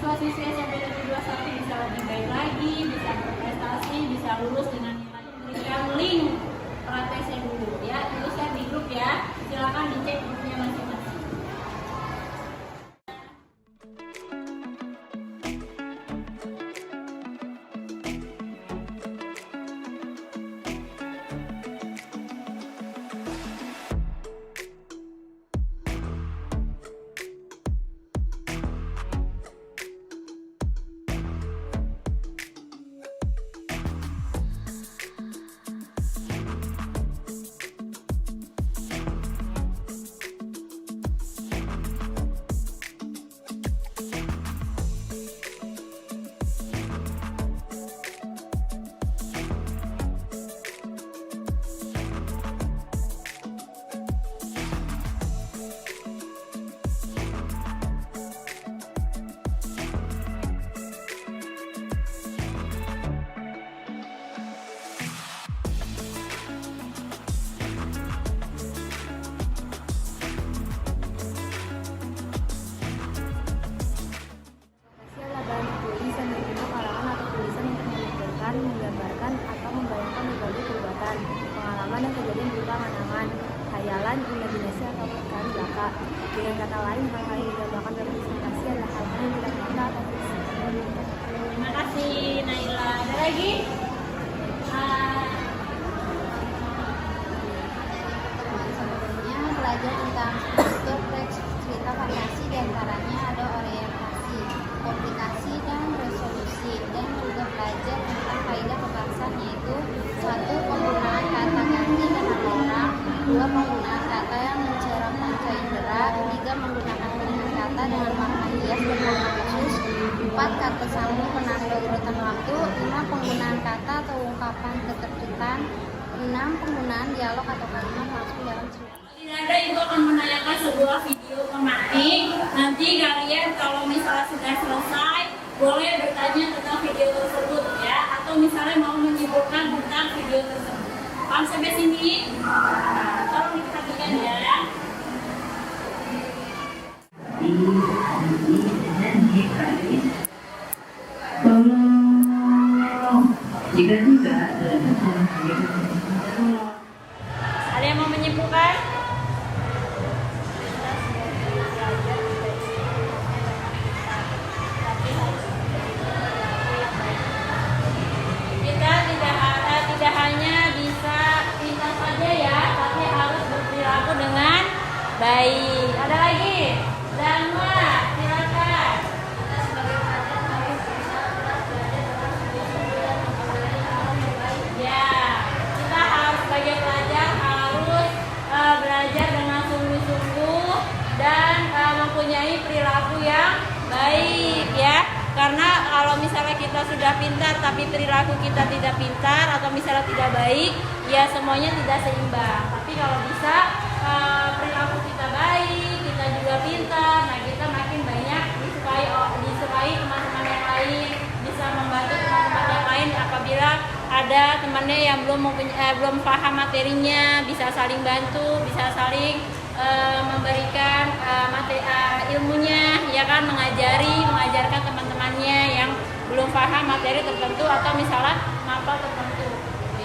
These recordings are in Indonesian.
semoga siswa SMP Negeri 21 bisa lebih baik lagi, bisa berprestasi, bisa lulus dengan nilai. Berikan link praktesnya dulu ya, itu share di grup ya. Silakan dicek grupnya masing-masing. Menggambarkan atau membayangkan berbagai perbuatan, pengalaman dan kejadian berupa angan-angan, khayalan, imajinasi atau perkara belaka. Dengan kata lain, hal-hal yang digambarkan dalam presentasi adalah hal-hal yang tidak nyata atau fisik. Terima kasih Naila. Ada lagi? Belajar tentang struktur teks cerita variasi, diantaranya ada orientasi, komplikasi, dan resolusi, dan juga belajar tentang kaidah pembahasan, yaitu 1. Penggunaan kata ganti dan nama orang, 2. Penggunaan kata yang mencerah panca indera, 3. Menggunakan pilihan kata dengan makna hias dan makna khusus, 4. Kata sambung penanda urutan waktu, 5. Penggunaan kata atau ungkapan ketertutupan, 6. Penggunaan dialog atau kalimat langsung dalam cerita. Ada ibu akan menayangkan sebuah video pematik. Nanti kalian kalau misalnya sudah selesai boleh bertanya tentang video tersebut ya, atau misalnya mau menyimpulkan tentang video tersebut. Paham sampai sini? Tolong diperhatikan ya. Jika tidak Ada yang mau menyimpulkan? Kita tidak hanya bisa pintar saja ya, tapi harus berperilaku dengan baik. Ada lagi? Dharma, silakan. Ya, kita harus sebagai pelajar harus belajar dengan sungguh-sungguh dan mempunyai perilaku yang baik ya. Karena kalau misalnya kita sudah pintar tapi perilaku kita tidak pintar atau misalnya tidak baik, ya semuanya tidak seimbang. Tapi kalau bisa perilaku kita baik, kita juga pintar, nah kita makin banyak disukai teman-teman yang lain, bisa membantu teman-teman yang lain apabila ada temannya yang belum paham materinya, bisa saling bantu, bisa saling memberikan ilmunya, ya kan, mengajarkan teman-temannya yang belum paham materi tertentu atau misalnya mapel tertentu,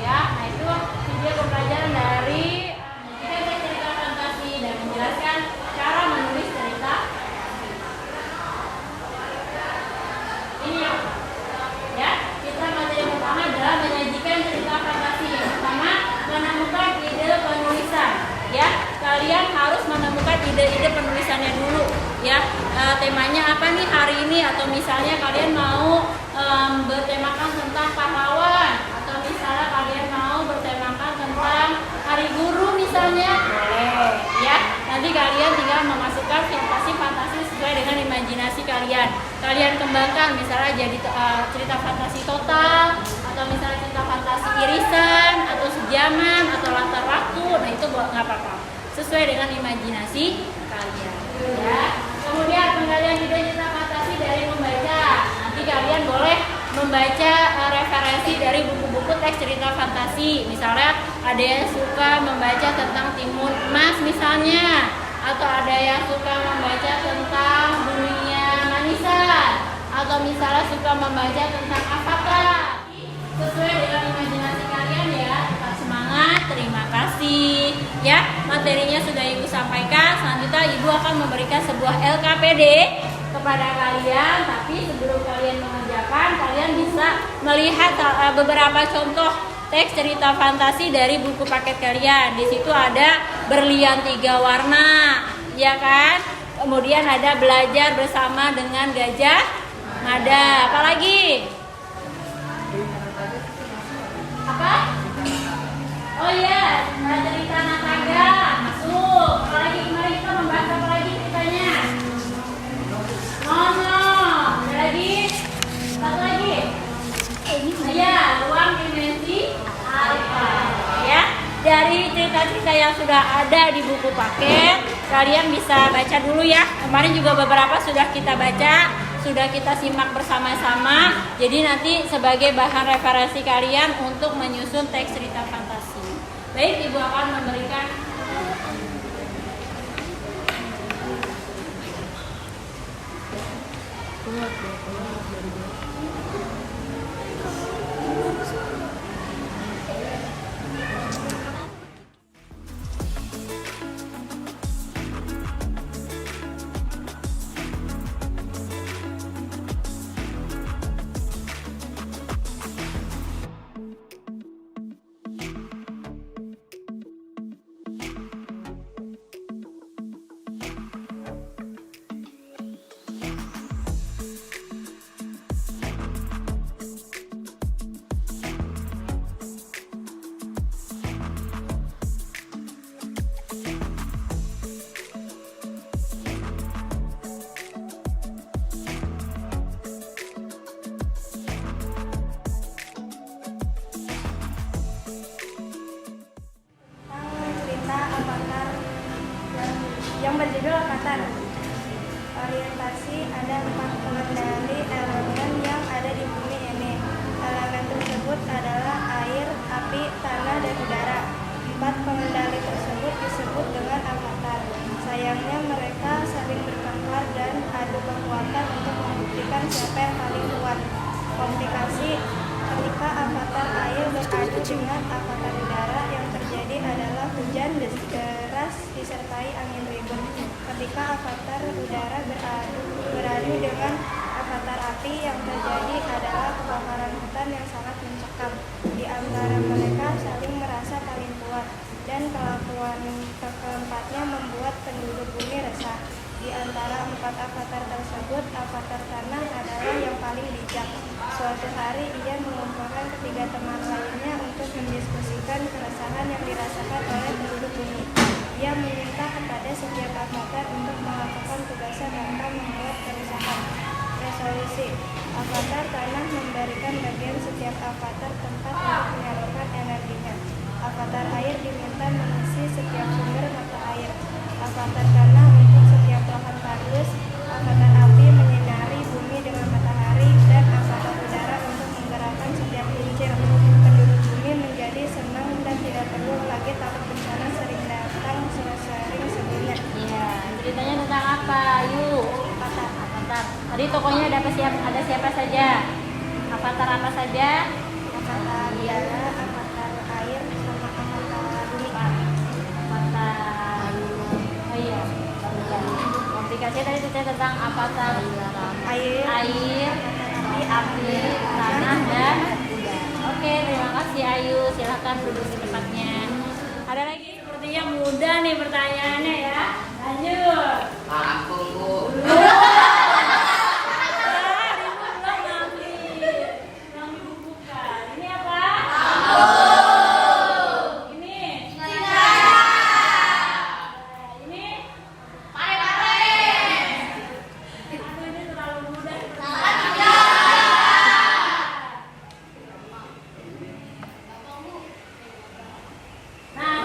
ya. Nah itu video pembelajaran dari cerita fantasi dan menjelaskan cara menulis cerita. Ini ya, kita materi pertama adalah menyajikan cerita fantasi. Yang pertama menemukan ide penulisan, ya. Kalian harus menemukan ide-ide penulisannya dulu ya. Temanya apa nih hari ini, atau misalnya kalian mau bertemakan tentang pahlawan, atau misalnya kalian mau bertemakan tentang hari guru misalnya, boleh ya. Nanti kalian tinggal memasukkan fantasi sesuai dengan imajinasi kalian. Kalian kembangkan misalnya jadi cerita fantasi total, atau misalnya cerita fantasi irisan, atau sejaman, atau latar waktu. Nah itu nggak apa-apa, sesuai dengan imajinasi kalian ya. Kemudian penggalian ide cerita fantasi dari membaca. Nanti kalian boleh membaca referensi dari buku-buku teks cerita fantasi. Misalnya ada yang suka membaca tentang Timun Emas misalnya, atau ada yang suka membaca tentang dunia manisan, atau misalnya suka membaca tentang avatar. Sesuai dengan imajinasi kalian ya. Tetap semangat, terima kasih. Ya, materinya sudah Ibu sampaikan. Selanjutnya Ibu akan memberikan sebuah LKPD kepada kalian. Tapi sebelum kalian mengerjakan, kalian bisa melihat beberapa contoh teks cerita fantasi dari buku paket kalian. Di situ ada berlian 3 warna, ya kan? Kemudian ada belajar bersama dengan gajah mada. Apalagi? Apa? Oh iya, cerita Nataga masuk. Apalagi kemarin kita membahas apa lagi ceritanya? Nono. Ada lagi? Satu lagi? Iya, ruang dimensi alfa. Ya, dari cerita-cerita yang sudah ada di buku paket, kalian bisa baca dulu ya. Kemarin juga beberapa sudah kita baca, sudah kita simak bersama-sama. Jadi nanti sebagai bahan referensi kalian untuk menyusun teks cerita fantasi. Baik, Ibu akan memberikan cerita avatar yang berjudul Avatar. Orientasi: ada 4 pengendali elemen yang ada di bumi ini. Elemen tersebut adalah air, api, tanah, dan udara. 4 pengendali tersebut disebut dengan avatar. Sayangnya mereka saling bertengkar dan adu kekuatan untuk membuktikan siapa yang paling kuat. Komplikasi: ketika avatar air beradu dengan avatar udara, yang terjadi adalah hujan deras disertai angin ribut. Ketika avatar udara beradu dengan avatar api, yang terjadi adalah kebakaran hutan yang sangat mencekam. Di antara mereka saling merasa paling kuat, dan kelakuan keempatnya membuat penduduk bumi resah. Di antara 4 avatar tersebut, avatar tanah adalah yang paling bijak. Suatu hari ia mengumpulkan ketiga teman lainnya untuk mendiskusikan keresahan yang dirasakan oleh penduduk bumi. Ia meminta kepada setiap avatar untuk melakukan tugasnya tanpa membuat keresahan. Resolusi: avatar tanah memberikan bagian setiap avatar tempat untuk menyalurkan energinya. Avatar air diminta mengisi setiap sumber mata air. Avatar tanah untuk setiap lahan tandus. Avatar api menyinari bumi dengan matahari, dan avatar udara untuk menggerakkan setiap kincir. Penduduk bumi menjadi senang dan tidak perlu lagi takut bencana sering datang sering sebelumnya. Iya, ceritanya tentang apa? Ayu. Avatar. Tadi tokohnya ada siapa saja? Avatar apa saja? Avatar udara, avatar air, sama avatar bumi. Avatar. Oh iya. Komplikasinya tadi cerita tentang avatar Air, air, api, tanah, dan udara. Oke, terima kasih Ayu. Silakan duduk di tempatnya. Ada lagi? Sepertinya mudah nih pertanyaannya ya. Lanjut. Aku Bu. Ini apa? Ini. Ini. Aduh, ini terlalu mudah. Nah,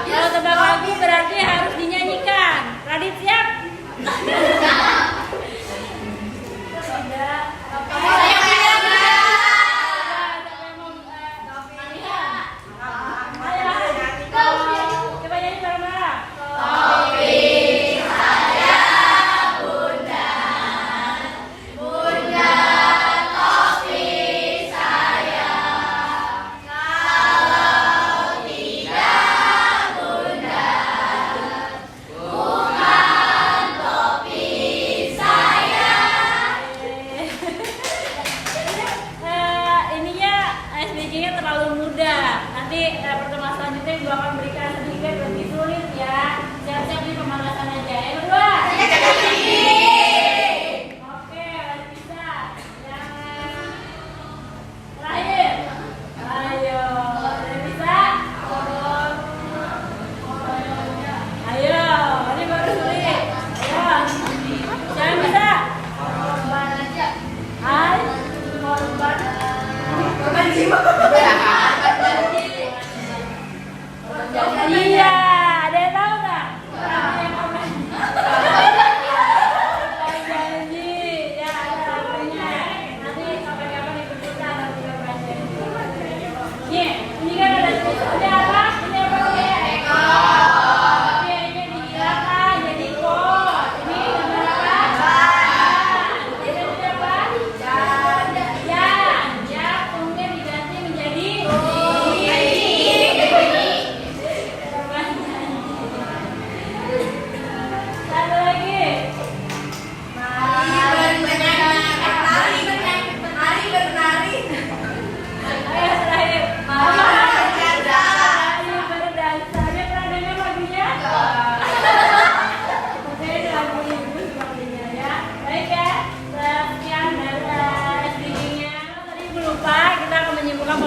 kalau tebak lagu berarti harus dinyanyikan. Radit siap?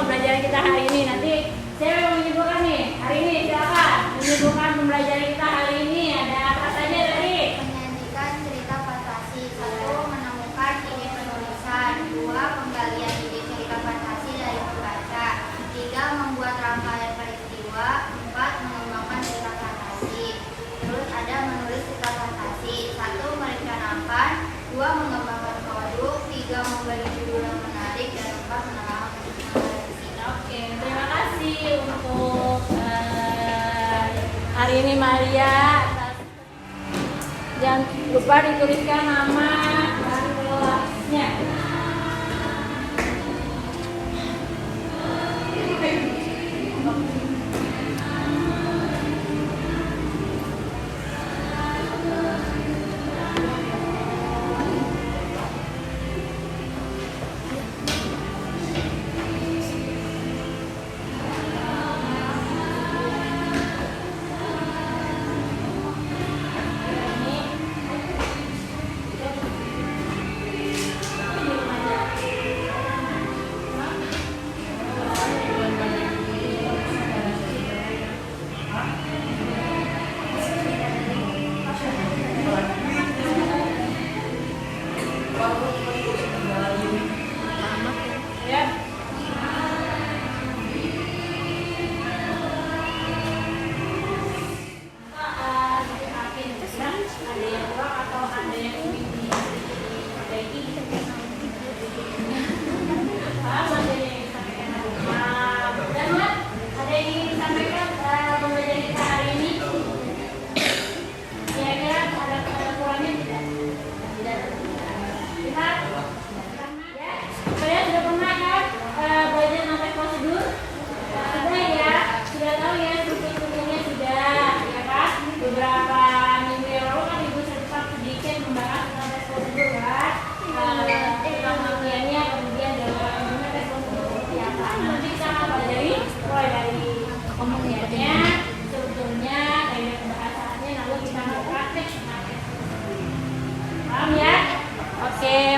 pembelajaran kita hari ini. Nanti saya mau menyebutkan nih hari ini, silakan menyebutkan pembelajaran kita hari ini. Ada apa saja tadi? Menyajikan cerita fantasi. 1. Menemukan ide penulisan. 2. Penggalian ide cerita fantasi dari pembaca. 3. Membuat rangkaian peristiwa. 4. Mengembangkan cerita fantasi. Terus ada menulis cerita fantasi. 1. Merencanakan. 2. Mengembangkan produk. 3. Memberi judul yang menarik. Dan 4. Menelaah menganalisis. Oke, terima kasih untuk hari ini Maria. Jangan lupa dituliskan nama dan kelasnya.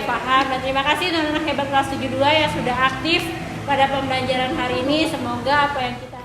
Paham dan terima kasih anak-anak hebat kelas 72 yang sudah aktif pada pembelajaran hari ini. Semoga apa yang kita